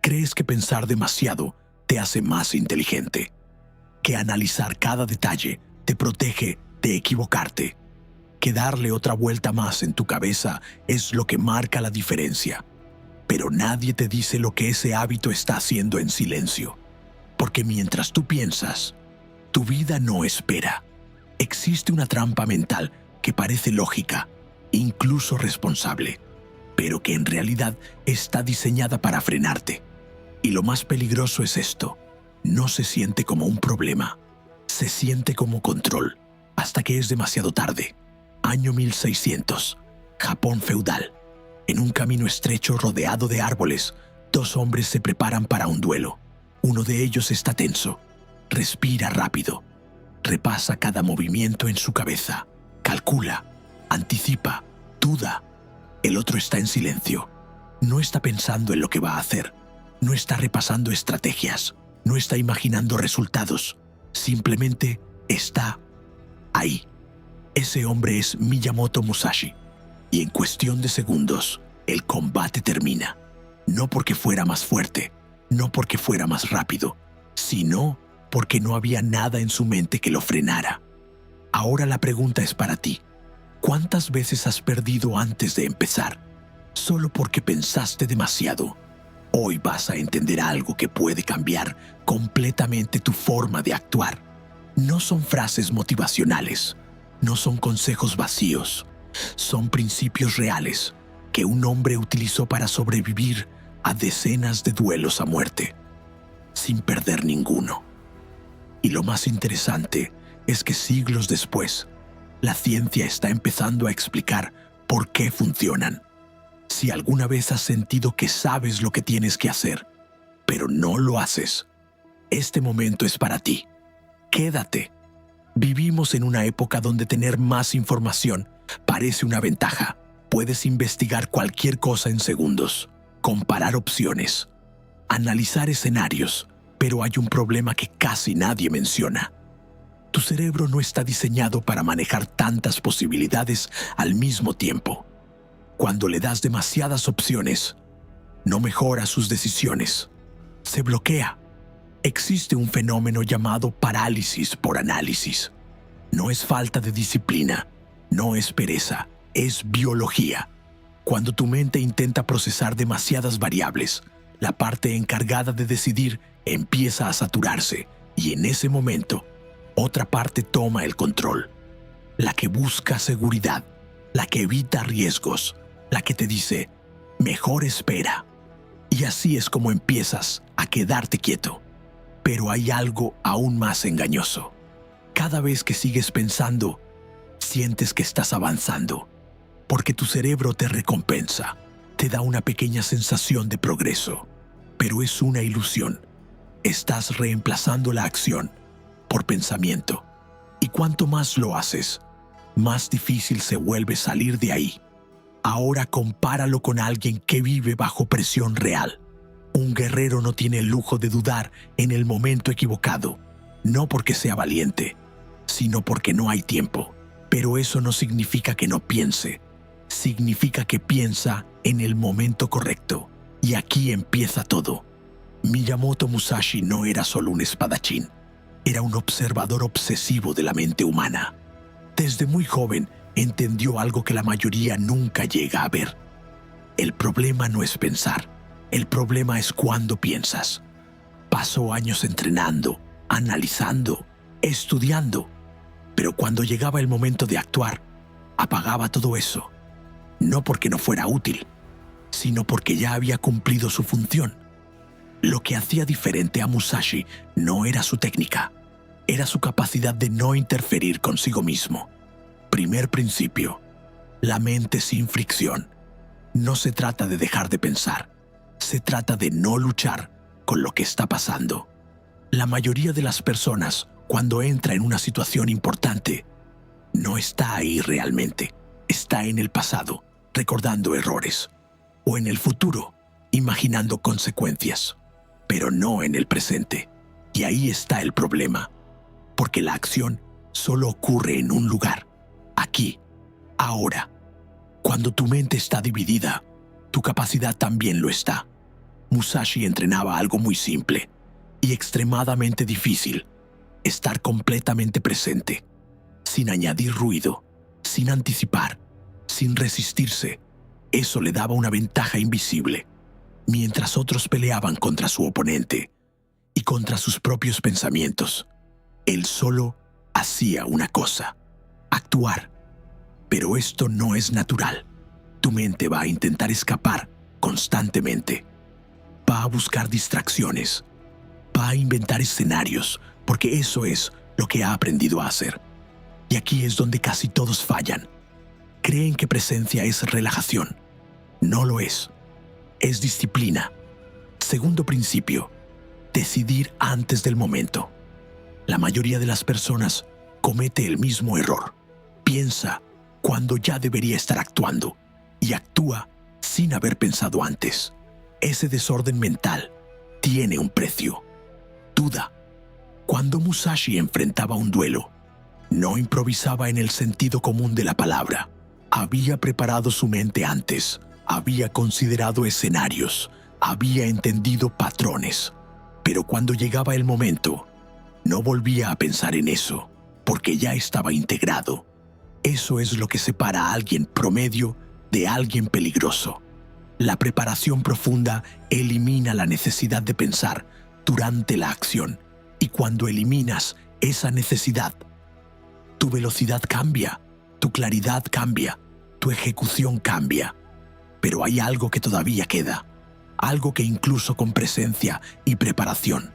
Crees que pensar demasiado te hace más inteligente, que analizar cada detalle te protege de equivocarte, que darle otra vuelta más en tu cabeza es lo que marca la diferencia. Pero nadie te dice lo que ese hábito está haciendo en silencio, porque mientras tú piensas, tu vida no espera. Existe una trampa mental que parece lógica, incluso responsable, pero que en realidad está diseñada para frenarte. Y lo más peligroso es esto: no se siente como un problema, se siente como control, hasta que es demasiado tarde. Año 1600, Japón feudal. En un camino estrecho rodeado de árboles, dos hombres se preparan para un duelo. Uno de ellos está tenso, respira rápido, repasa cada movimiento en su cabeza, calcula, anticipa, duda. El otro está en silencio, no está pensando en lo que va a hacer, no está repasando estrategias, no está imaginando resultados, simplemente está ahí. Ese hombre es Miyamoto Musashi, y en cuestión de segundos, el combate termina. No porque fuera más fuerte, no porque fuera más rápido, sino porque no había nada en su mente que lo frenara. Ahora la pregunta es para ti: ¿cuántas veces has perdido antes de empezar, solo porque pensaste demasiado? Hoy vas a entender algo que puede cambiar completamente tu forma de actuar. No son frases motivacionales, no son consejos vacíos, son principios reales que un hombre utilizó para sobrevivir a decenas de duelos a muerte, sin perder ninguno. Y lo más interesante es que siglos después, la ciencia está empezando a explicar por qué funcionan. Si alguna vez has sentido que sabes lo que tienes que hacer, pero no lo haces, este momento es para ti. Quédate. Vivimos en una época donde tener más información parece una ventaja. Puedes investigar cualquier cosa en segundos, comparar opciones, analizar escenarios, pero hay un problema que casi nadie menciona. Tu cerebro no está diseñado para manejar tantas posibilidades al mismo tiempo. Cuando le das demasiadas opciones, no mejora sus decisiones, se bloquea. Existe un fenómeno llamado parálisis por análisis. No es falta de disciplina, no es pereza, es biología. Cuando tu mente intenta procesar demasiadas variables, la parte encargada de decidir empieza a saturarse, y en ese momento, otra parte toma el control. La que busca seguridad, la que evita riesgos, la que te dice, mejor espera. Y así es como empiezas a quedarte quieto. Pero hay algo aún más engañoso. Cada vez que sigues pensando, sientes que estás avanzando, porque tu cerebro te recompensa, te da una pequeña sensación de progreso. Pero es una ilusión. Estás reemplazando la acción por pensamiento. Y cuanto más lo haces, más difícil se vuelve salir de ahí. Ahora compáralo con alguien que vive bajo presión real. Un guerrero no tiene el lujo de dudar en el momento equivocado, no porque sea valiente, sino porque no hay tiempo. Pero eso no significa que no piense, significa que piensa en el momento correcto. Y aquí empieza todo. Miyamoto Musashi no era solo un espadachín, era un observador obsesivo de la mente humana. Desde muy joven entendió algo que la mayoría nunca llega a ver. El problema no es pensar. El problema es cuando piensas. Pasó años entrenando, analizando, estudiando, pero cuando llegaba el momento de actuar, apagaba todo eso. No porque no fuera útil, sino porque ya había cumplido su función. Lo que hacía diferente a Musashi no era su técnica, era su capacidad de no interferir consigo mismo. Primer principio: la mente sin fricción. No se trata de dejar de pensar. Se trata de no luchar con lo que está pasando. La mayoría de las personas, cuando entra en una situación importante, no está ahí realmente. Está en el pasado, recordando errores. O en el futuro, imaginando consecuencias. Pero no en el presente. Y ahí está el problema. Porque la acción solo ocurre en un lugar. Aquí, ahora. Cuando tu mente está dividida, tu capacidad también lo está. Musashi entrenaba algo muy simple y extremadamente difícil: estar completamente presente, sin añadir ruido, sin anticipar, sin resistirse. Eso le daba una ventaja invisible. Mientras otros peleaban contra su oponente y contra sus propios pensamientos, él solo hacía una cosa: actuar. Pero esto no es natural. Tu mente va a intentar escapar constantemente. Va a buscar distracciones. Va a inventar escenarios, porque eso es lo que ha aprendido a hacer. Y aquí es donde casi todos fallan. Creen que presencia es relajación. No lo es. Es disciplina. Segundo principio: decidir antes del momento. La mayoría de las personas comete el mismo error. Piensa cuando ya debería estar actuando y actúa sin haber pensado antes. Ese desorden mental tiene un precio. Duda. Cuando Musashi enfrentaba un duelo, no improvisaba en el sentido común de la palabra. Había preparado su mente antes, había considerado escenarios, había entendido patrones. Pero cuando llegaba el momento, no volvía a pensar en eso, porque ya estaba integrado. Eso es lo que separa a alguien promedio de alguien peligroso. La preparación profunda elimina la necesidad de pensar durante la acción, y cuando eliminas esa necesidad, tu velocidad cambia, tu claridad cambia, tu ejecución cambia. Pero hay algo que todavía queda, algo que incluso con presencia y preparación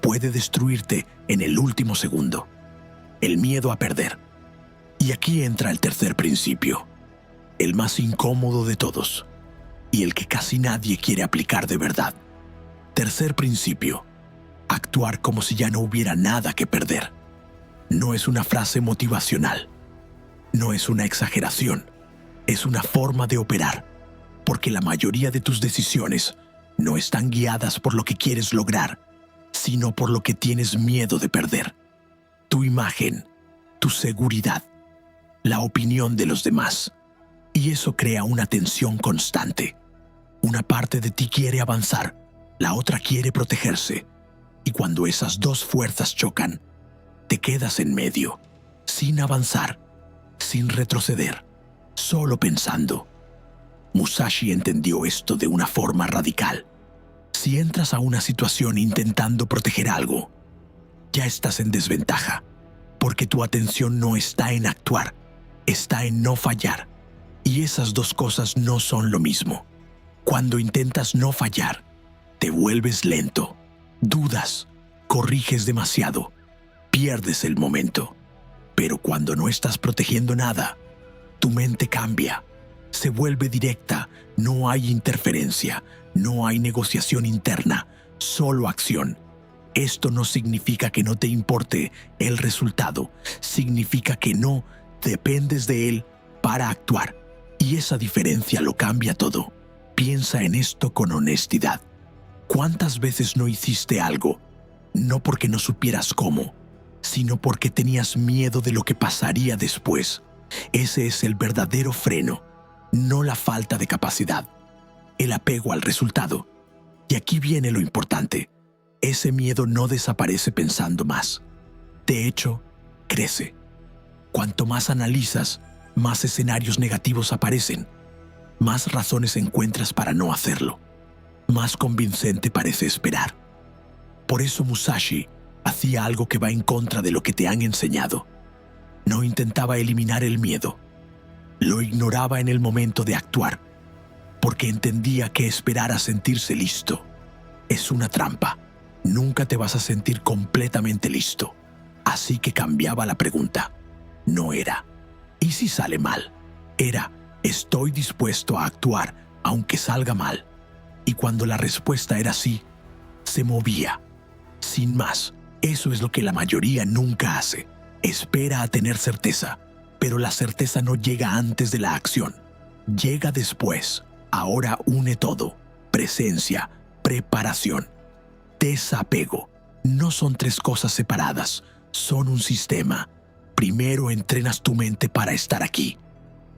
puede destruirte en el último segundo: el miedo a perder. Y aquí entra el tercer principio, el más incómodo de todos, y el que casi nadie quiere aplicar de verdad. Tercer principio: actuar como si ya no hubiera nada que perder. No es una frase motivacional, no es una exageración, es una forma de operar, porque la mayoría de tus decisiones no están guiadas por lo que quieres lograr, sino por lo que tienes miedo de perder. Tu imagen, tu seguridad, la opinión de los demás. Y eso crea una tensión constante. Una parte de ti quiere avanzar, la otra quiere protegerse. Y cuando esas dos fuerzas chocan, te quedas en medio, sin avanzar, sin retroceder, solo pensando. Musashi entendió esto de una forma radical. Si entras a una situación intentando proteger algo, ya estás en desventaja, porque tu atención no está en actuar, está en no fallar. Y esas dos cosas no son lo mismo. Cuando intentas no fallar, te vuelves lento, dudas, corriges demasiado, pierdes el momento. Pero cuando no estás protegiendo nada, tu mente cambia, se vuelve directa, no hay interferencia, no hay negociación interna, solo acción. Esto no significa que no te importe el resultado, significa que no dependes de él para actuar. Y esa diferencia lo cambia todo. Piensa en esto con honestidad. ¿Cuántas veces no hiciste algo, no porque no supieras cómo, sino porque tenías miedo de lo que pasaría después? Ese es el verdadero freno, no la falta de capacidad, el apego al resultado. Y aquí viene lo importante. Ese miedo no desaparece pensando más. De hecho, crece. Cuanto más analizas, más escenarios negativos aparecen, más razones encuentras para no hacerlo, más convincente parece esperar. Por eso Musashi hacía algo que va en contra de lo que te han enseñado. No intentaba eliminar el miedo, lo ignoraba en el momento de actuar, porque entendía que esperar a sentirse listo es una trampa. Nunca te vas a sentir completamente listo. Así que cambiaba la pregunta. No era ¿y si sale mal? Era ¿estoy dispuesto a actuar aunque salga mal? Y cuando la respuesta era sí, se movía. Sin más, eso es lo que la mayoría nunca hace. Espera a tener certeza, pero la certeza no llega antes de la acción. Llega después. Ahora une todo: presencia, preparación, desapego. No son tres cosas separadas, son un sistema. Primero entrenas tu mente para estar aquí.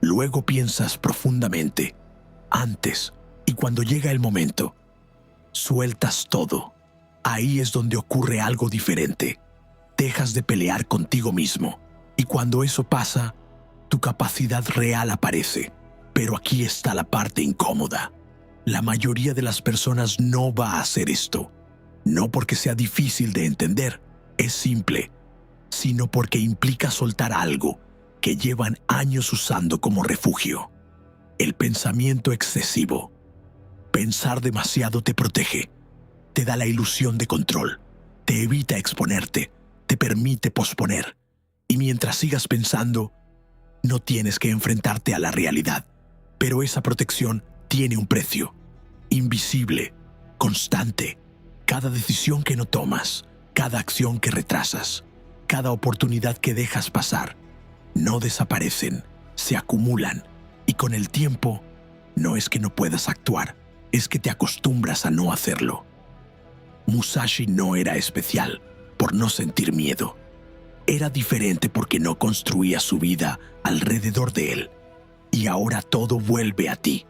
Luego piensas profundamente. Antes y cuando llega el momento, Sueltas todo. Ahí es donde ocurre algo diferente. Dejas de pelear contigo mismo. Y cuando eso pasa, tu capacidad real aparece. Pero aquí está la parte incómoda. La mayoría de las personas no va a hacer esto. No porque sea difícil de entender, es simple, sino porque implica soltar algo que llevan años usando como refugio. El pensamiento excesivo. Pensar demasiado te protege, te da la ilusión de control, te evita exponerte, te permite posponer. Y mientras sigas pensando, no tienes que enfrentarte a la realidad. Pero esa protección tiene un precio, invisible, constante. Cada decisión que no tomas, cada acción que retrasas, cada oportunidad que dejas pasar, no desaparecen, se acumulan. Y con el tiempo, no es que no puedas actuar, es que te acostumbras a no hacerlo. Musashi no era especial por no sentir miedo. Era diferente porque no construía su vida alrededor de él. Y ahora todo vuelve a ti,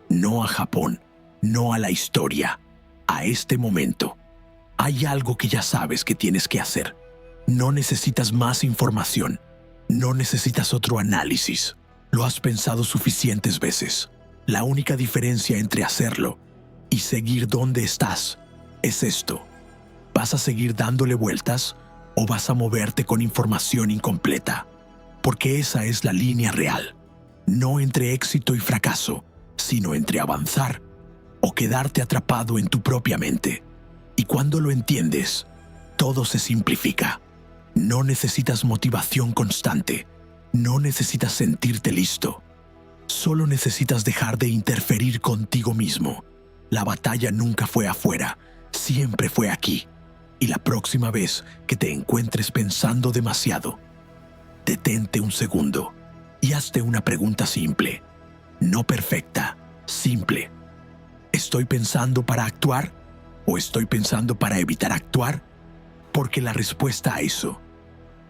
no a Japón, no a la historia, a este momento. Hay algo que ya sabes que tienes que hacer. No necesitas más información, no necesitas otro análisis. Lo has pensado suficientes veces. La única diferencia entre hacerlo y seguir donde estás es esto. ¿Vas a seguir dándole vueltas o vas a moverte con información incompleta? Porque esa es la línea real. No entre éxito y fracaso, sino entre avanzar o quedarte atrapado en tu propia mente. Y cuando lo entiendes, todo se simplifica. No necesitas motivación constante. No necesitas sentirte listo. Solo necesitas dejar de interferir contigo mismo. La batalla nunca fue afuera, siempre fue aquí. Y la próxima vez que te encuentres pensando demasiado, detente un segundo y hazte una pregunta simple. No perfecta, simple. ¿Estoy pensando para actuar o estoy pensando para evitar actuar? Porque la respuesta a eso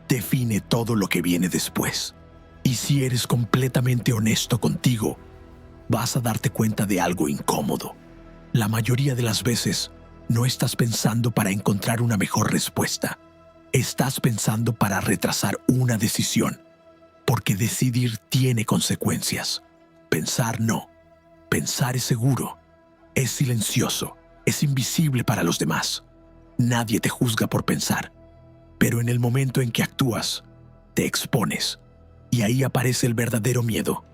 define todo lo que viene después. Y si eres completamente honesto contigo, vas a darte cuenta de algo incómodo. La mayoría de las veces no estás pensando para encontrar una mejor respuesta. Estás pensando para retrasar una decisión. Porque decidir tiene consecuencias. Pensar no. Pensar es seguro. Es silencioso. Es invisible para los demás. Nadie te juzga por pensar. Pero en el momento en que actúas, te expones. Y ahí aparece el verdadero miedo.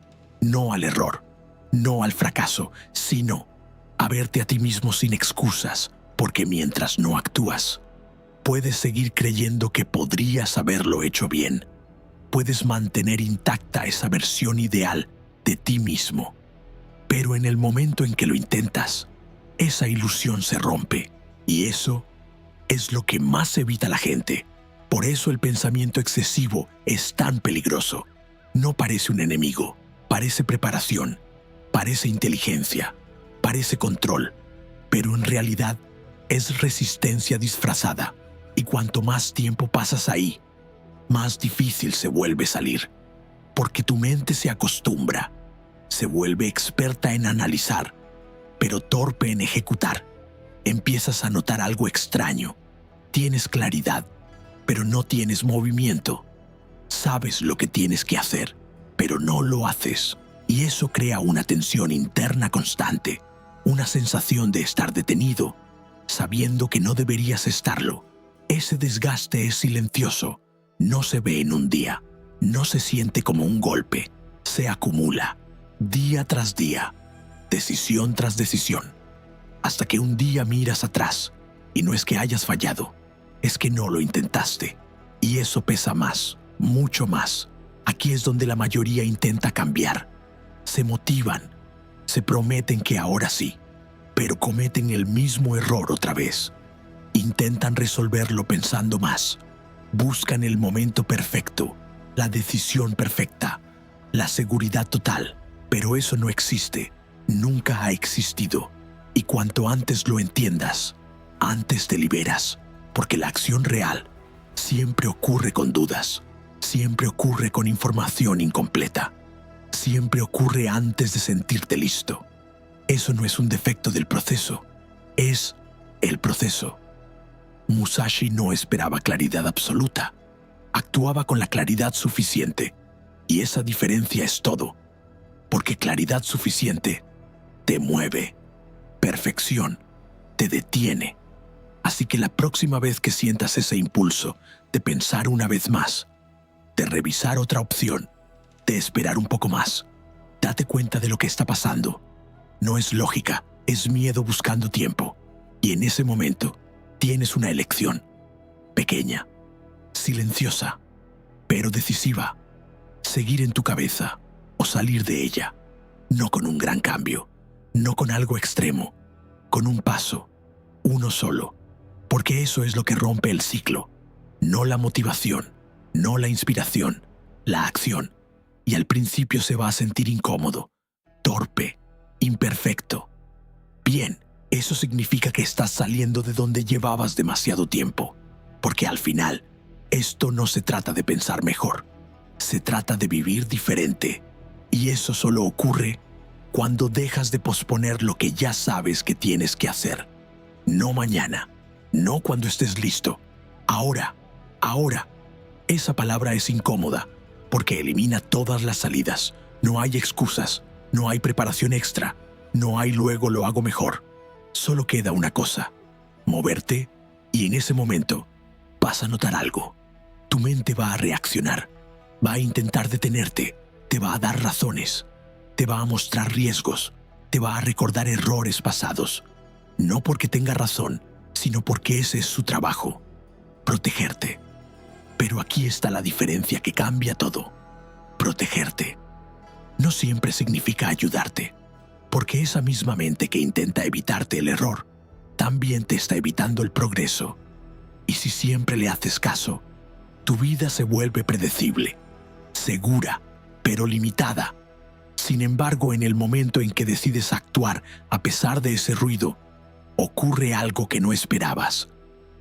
No al error, no al fracaso, sino a verte a ti mismo sin excusas. Porque mientras no actúas, puedes seguir creyendo que podrías haberlo hecho bien. Puedes mantener intacta esa versión ideal de ti mismo. Pero en el momento en que lo intentas, esa ilusión se rompe. Y eso es lo que más evita la gente. Por eso el pensamiento excesivo es tan peligroso. No parece un enemigo, parece preparación, parece inteligencia, parece control. Pero en realidad es resistencia disfrazada. Y cuanto más tiempo pasas ahí, más difícil se vuelve salir. Porque tu mente se acostumbra, se vuelve experta en analizar, pero torpe en ejecutar. Empiezas a notar algo extraño. Tienes claridad, pero no tienes movimiento. Sabes lo que tienes que hacer, pero no lo haces. Y eso crea una tensión interna constante, una sensación de estar detenido, sabiendo que no deberías estarlo. Ese desgaste es silencioso. No se ve en un día, no se siente como un golpe, se acumula, día tras día, decisión tras decisión, hasta que un día miras atrás y no es que hayas fallado, es que no lo intentaste. Y eso pesa más, mucho más. Aquí es donde la mayoría intenta cambiar. Se motivan, se prometen que ahora sí, pero cometen el mismo error otra vez. Intentan resolverlo pensando más. Buscan el momento perfecto, la decisión perfecta, la seguridad total. Pero eso no existe, nunca ha existido. Y cuanto antes lo entiendas, antes te liberas. Porque la acción real siempre ocurre con dudas, siempre ocurre con información incompleta, siempre ocurre antes de sentirte listo. Eso no es un defecto del proceso, es el proceso. Musashi no esperaba claridad absoluta. Actuaba con la claridad suficiente. Y esa diferencia es todo. Porque claridad suficiente te mueve. Perfección te detiene. Así que la próxima vez que sientas ese impulso de pensar una vez más, de revisar otra opción, de esperar un poco más, date cuenta de lo que está pasando. No es lógica, es miedo buscando tiempo. Y en ese momento tienes una elección. Pequeña, silenciosa, pero decisiva. Seguir en tu cabeza o salir de ella. No con un gran cambio, no con algo extremo, con un paso, uno solo. Porque eso es lo que rompe el ciclo. No la motivación, no la inspiración, la acción. Y al principio se va a sentir incómodo, torpe, imperfecto. Bien, eso significa que estás saliendo de donde llevabas demasiado tiempo. Porque al final, esto no se trata de pensar mejor. Se trata de vivir diferente. Y eso solo ocurre cuando dejas de posponer lo que ya sabes que tienes que hacer. No mañana, no cuando estés listo. Ahora, ahora. Esa palabra es incómoda porque elimina todas las salidas. No hay excusas, no hay preparación extra, no hay luego lo hago mejor. Solo queda una cosa, moverte, y en ese momento vas a notar algo. Tu mente va a reaccionar, va a intentar detenerte, te va a dar razones, te va a mostrar riesgos, te va a recordar errores pasados. No porque tenga razón, sino porque ese es su trabajo, protegerte. Pero aquí está la diferencia que cambia todo. Protegerte no siempre significa ayudarte, porque esa misma mente que intenta evitarte el error, también te está evitando el progreso. Y si siempre le haces caso, tu vida se vuelve predecible, segura, pero limitada. Sin embargo, en el momento en que decides actuar a pesar de ese ruido, ocurre algo que no esperabas.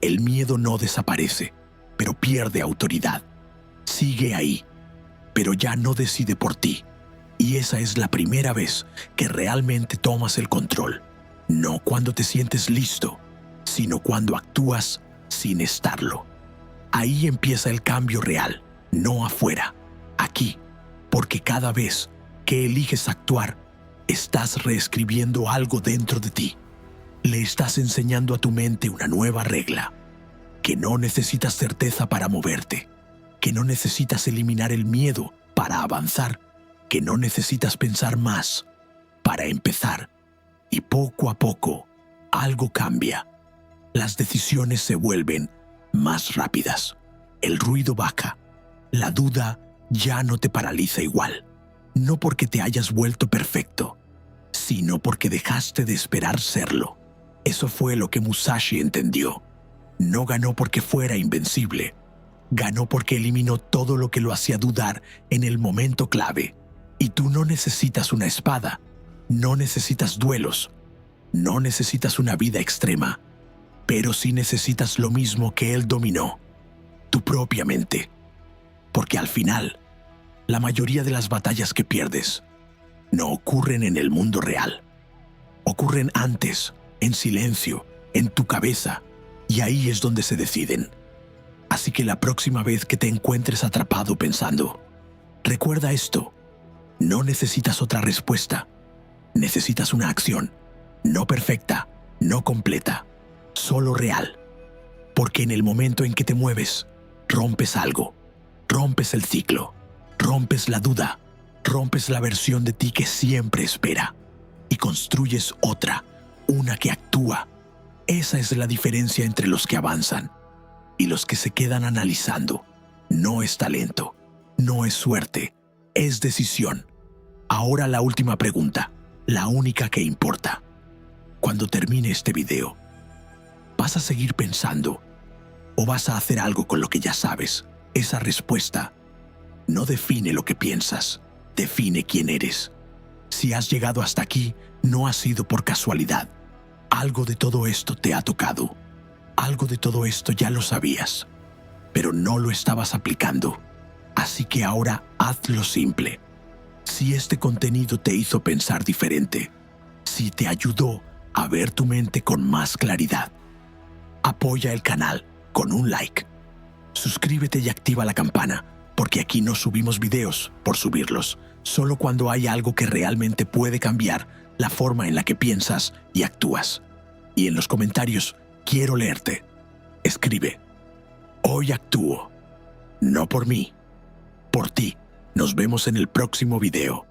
El miedo no desaparece, pero pierde autoridad. Sigue ahí, pero ya no decide por ti. Y esa es la primera vez que realmente tomas el control. No cuando te sientes listo, sino cuando actúas sin estarlo. Ahí empieza el cambio real, no afuera, aquí. Porque cada vez que eliges actuar, estás reescribiendo algo dentro de ti. Le estás enseñando a tu mente una nueva regla. Que no necesitas certeza para moverte. Que no necesitas eliminar el miedo para avanzar. Que no necesitas pensar más para empezar. Y poco a poco, algo cambia. Las decisiones se vuelven más rápidas. El ruido baja. La duda ya no te paraliza igual. No porque te hayas vuelto perfecto, sino porque dejaste de esperar serlo. Eso fue lo que Musashi entendió. No ganó porque fuera invencible. Ganó porque eliminó todo lo que lo hacía dudar en el momento clave. Y tú no necesitas una espada, no necesitas duelos, no necesitas una vida extrema, pero sí necesitas lo mismo que él dominó, tu propia mente. Porque al final, la mayoría de las batallas que pierdes no ocurren en el mundo real. Ocurren antes, en silencio, en tu cabeza, y ahí es donde se deciden. Así que la próxima vez que te encuentres atrapado pensando, recuerda esto. No necesitas otra respuesta. Necesitas una acción, no perfecta, no completa, solo real. Porque en el momento en que te mueves, rompes algo, rompes el ciclo, rompes la duda, rompes la versión de ti que siempre espera y construyes otra, una que actúa. Esa es la diferencia entre los que avanzan y los que se quedan analizando. No es talento, no es suerte, es decisión. Ahora la última pregunta, la única que importa. Cuando termine este video, ¿vas a seguir pensando o vas a hacer algo con lo que ya sabes? Esa respuesta no define lo que piensas, define quién eres. Si has llegado hasta aquí, no ha sido por casualidad. Algo de todo esto te ha tocado. Algo de todo esto ya lo sabías, pero no lo estabas aplicando. Así que ahora hazlo simple. Si este contenido te hizo pensar diferente, si te ayudó a ver tu mente con más claridad. Apoya el canal con un like. Suscríbete y activa la campana, porque aquí no subimos videos por subirlos, solo cuando hay algo que realmente puede cambiar la forma en la que piensas y actúas. Y en los comentarios quiero leerte. Escribe: hoy actúo, no por mí, por ti. Nos vemos en el próximo video.